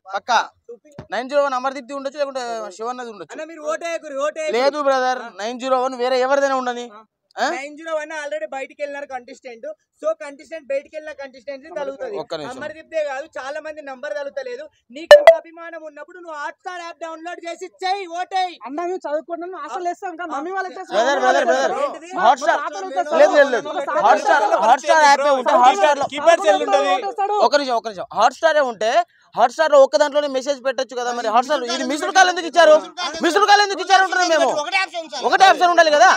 పక్కా 901 అమర్దీప్ ఉండొచ్చు, లేకుంటే శివన్నది ఉండొచ్చు. లేదు బ్రదర్, 901 వేరే ఎవరిదైనా ఉండని. 901 ఆల్రెడీ బయటికి వెళ్ళినారు కంటెస్టెంట్. సో కంటెస్టెంట్ బయటికి వెళ్ళిన కంటెస్టెంట్ తగులుతుంది. అమర్దీప్దే కాదు, చాలా మంది నంబర్ తగులుతలేదు. నీకు అభిమానం ఉన్నప్పుడు నువ్వు హాట్‌స్టార్ యాప్ డౌన్లోడ్ చేసి చెయ్యి, ఓటేయ్. అన్న మేము చదువుకుంటున్నాం, ఆశలు వేస్తాం కానీ మమ్మీ వాళ్ళకి హాట్‌స్టార్ యాప్ ఉంటే హాట్‌స్టార్ ఉంటే హాట్‌స్టార్ లో ఒక్క దాంట్లోనే మెసేజ్ పెట్టొచ్చు కదా. మరి హాట్‌స్టార్ ఇది మిస్డ్ కాల్ ఎందుకు ఇచ్చారు? మిస్డ్ కాల్ ఎందుకు ఇచ్చారు అంటున్నాం మేము. ఒకటే ఆప్షన్ ఉండాలి కదా.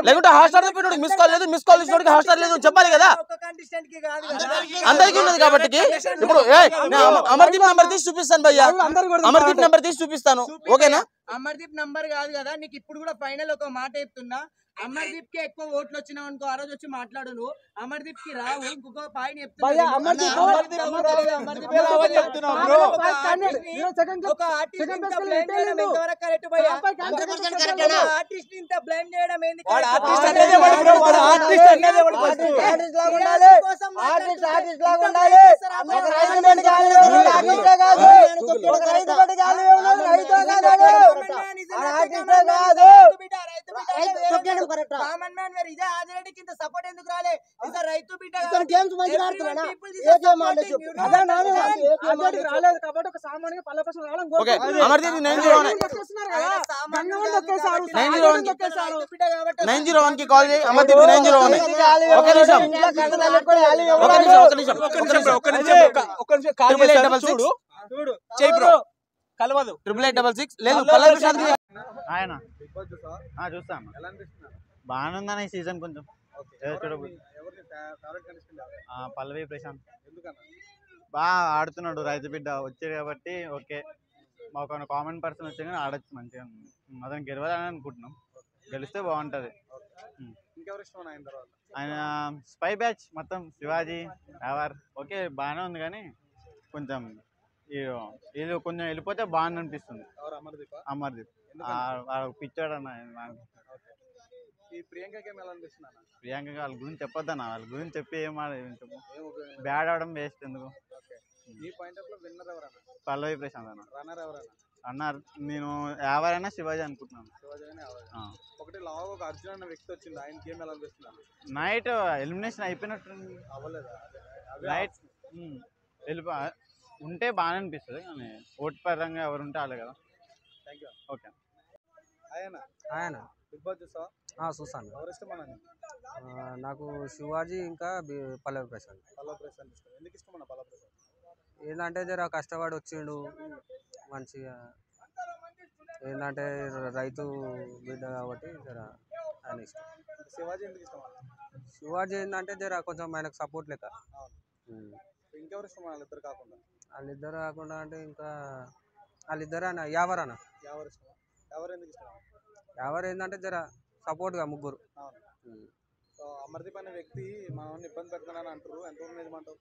లేకుంటే హాట్‌స్టార్ లో పెట్టినోడికి మిస్ కాల్ లేదు, మిస్ కాల్ ఇచ్చినోడికి హాట్‌స్టార్ లేదు చెప్పాలి కదా. అందరికీ ఉన్నది కాబట్టి ఇప్పుడు అమర్దీప్ నెంబర్ తీసి చూపిస్తాను భయ్యా, అమర్దీప్ నెంబర్ తీసి చూపిస్తాను. ఓకేనా? అమర్దీప్ నంబర్ కాదు కదా నీకు. ఇప్పుడు కూడా ఫైనల్ ఒక మాట చెప్తున్నా, అమర్దీప్ కి ఎక్కువ ఓట్లు వచ్చినావు అనుకో, ఆ రోజు వచ్చి మాట్లాడు నువ్వు. అమర్దీప్ కి రావు. ఇంకొక పాయింట్ చెప్తున్నా, ఒక ఆర్టిస్ట్ ఇంత బ్లేమ్ చేయడం ఎంతవరకు కరెక్ట్ భయ్యా? ఆర్టిస్ట్ ఇంత బ్లేమ్ చేయడం ఏంది? కామన్ మ్యాన్ వేర్ ఇదే ఆదిరెడ్డికి ఇంత సపోర్ట్ ఎందుకు రాలే? ఇద రైతు బిడ్డ గేమ్స్ మంచిగా ఆడుతున్నాడా? రాలేదు కాబట్టి ఒక సామాన్యంగా పల్లె ప్రశ్న రావడం. ఓకే అమర్దీప్ 901 కి కాల్ చేయి. అమర్దీప్ 901. ఒక నిమిషం చూడు చెయ్ బ్రో, కలవదు. 8866 లేదు పల్లవి ప్రశాంత్ ఆయన చూస్తాను. బాగానే ఉందన్న ఈ సీజన్. కొంచెం పల్లవి ప్రశాంత్ బాగా ఆడుతున్నాడు. రైతు బిడ్డ వచ్చాడు కాబట్టి ఓకే, మాకు కామన్ పర్సన్ వచ్చే కానీ ఆడచ్చు మంచిగా. అతను గెలవాలని అనుకుంటున్నాం, గెలిస్తే బాగుంటుంది. ఆయన స్పై బ్యాచ్ మొత్తం శివాజీ ఎవర్ ఓకే బాగానే ఉంది కానీ కొంచెం వీళ్ళు కొంచెం వెళ్ళిపోతే బాగుంది అనిపిస్తుంది. అమర్దీప్ పిచ్చాడు అన్న. ప్రియాంక వాళ్ళ గురించి చెప్పొద్దన్న, వాళ్ళ గురించి చెప్పి ఏం బ్యాడ్ అవడం వేస్ట్ ఎందుకు. పల్లవి ప్రశాంత్ అన్న అన్నారు. నేను ఎవరైనా శివాజీ అనుకుంటున్నాను. నైట్ ఎలిమినేషన్ అయిపోయినట్టు నైట్ ఉంటే బాగానే అనిపిస్తుంది కానీ ఓటు పరంగా ఎవరు ఉంటే వాళ్ళే కదా. ఓకే చూస్తాను. నాకు శివాజీ ఇంకా పల్లవి ప్రశాంత్. ఏంటంటే జర కష్టపడి వచ్చిండు మంచిగా. ఏంటంటే రైతు బిడ్డ కాబట్టి జర ఆయన ఇష్టం. శివాజీ ఏంటంటే జర కొంచెం ఆయనకు సపోర్ట్ లెక్క. వాళ్ళిద్దరు కాకుండా అంటే ఇంకా వాళ్ళిద్దరు అన్న యావర్ అన్న. ఎవరు ఏంటంటే జర సపోర్ట్గా ముగ్గురు. అమర్దీప్ అనే వ్యక్తి మనల్ని ఇబ్బంది పెడతానని అంటారు, ఎంతవరకు నిజమంటారు?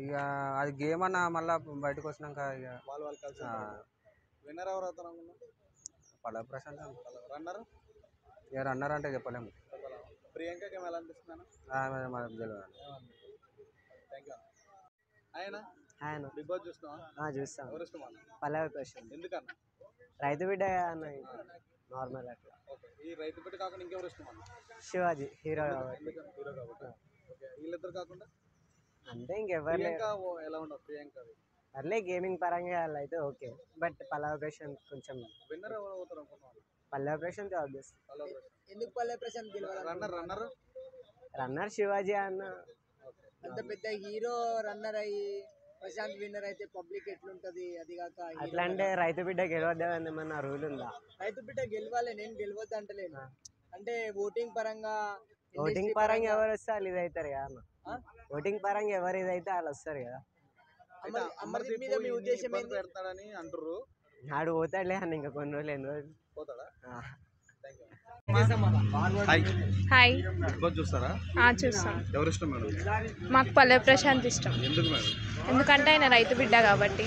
ఇక అది గేమ్ అన్న మళ్ళీ బయటకు వచ్చినాక ఇక వాళ్ళు కలిసి విన్నర్ ఎవరు అవుతారు అనుకున్నా? పల్లవి ప్రశాంత్. రన్నర్ ఇక రన్నర్ అంటే చెప్పలేము. ప్రియాంకకి ఏమి ఎలా అనిపిస్తున్నాను? మనకు తెలియదు. ఆయన బిగ్ బాస్ చూస్తున్నావా? చూస్తాం. ఎవరు ఇష్టం? పల్లవి ప్రశాంత్. ఎందుకన్నా? రైతు బిడ్డ అన్న నార్మల్ అట్లా. ఈ రైతు బిడ్డ కాకుండా ఇంకెవరు ఇష్టం అన్న? శివాజీ హీరో కాబట్టి. వీళ్ళిద్దరు కాకుండా అంటే ఇంకెవరు ఎలా ఉండవు? ప్రియాంక అట్లే గేమింగ్ పరంగా అయితే ఓకే, బట్ పల్లవి ప్రశాంత్ కొంచెం. విన్నర్ ఎవరు అవుతారు అనుకున్నాను? పల్లవి ప్రశాంత్ ఆబ్వియస్. ఎందుకు పల్లవి ప్రశాంత్ గెలవాలి? రన్నర్ శివాజీ అన్న. అంత పెద్ద హీరో రన్నర్ అయ్యి ప్రశాంత్ విన్నర్ అయితే పబ్లిక్ ఎట్లుంటది? అది కాక అట్లా అంటే రైతు బిడ్డ గెలవద్దని ఏమన్నా రూల్ ఉందా? రైతు బిడ్డ గెలవాలి, నేను గెలవద్దు అంటలేను. అంటే ఓటింగ్ పరంగా ఎవరు వస్తే వాళ్ళు ఇది అవుతారు కదా. ఓటింగ్ పరంగా ఎవరు ఇదైతే వాళ్ళు వస్తారు కదా. అమర్దీప్ మీద మీ ఉద్దేశం ఏంటి? పెడతాడని అంటారు. ఆడు పోతాడులే అన్న, ఇంకా కొన్ని రోజులు ఎన్ని రోజులు పోతాడా? హాయ్ చూస్తారా? చూస్తాం. ఎవరు ఇష్టం మేడం? మాకు పల్లవి ప్రశాంత్ ఇష్టం. ఎందుకు మేడం? ఎందుకంటే ఆయన రైతు బిడ్డ కాబట్టి.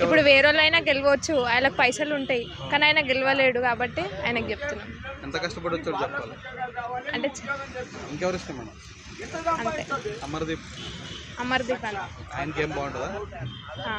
ఇప్పుడు వేరే వాళ్ళైనా గెలవచ్చు, ఆయనకు పైసలు ఉంటాయి, కానీ ఆయన గెలవలేడు కాబట్టి ఆయనకు చెప్తున్నాం. ఎంత కష్టపడి వచ్చాడు చెప్పాలి అంటే ఇంకెవరు ఇష్టం మేడం? అంతే. అమర్దీప్ అమర్దీప్ అని ఆయన గేమ్ బాగుంటుందా? ఆ.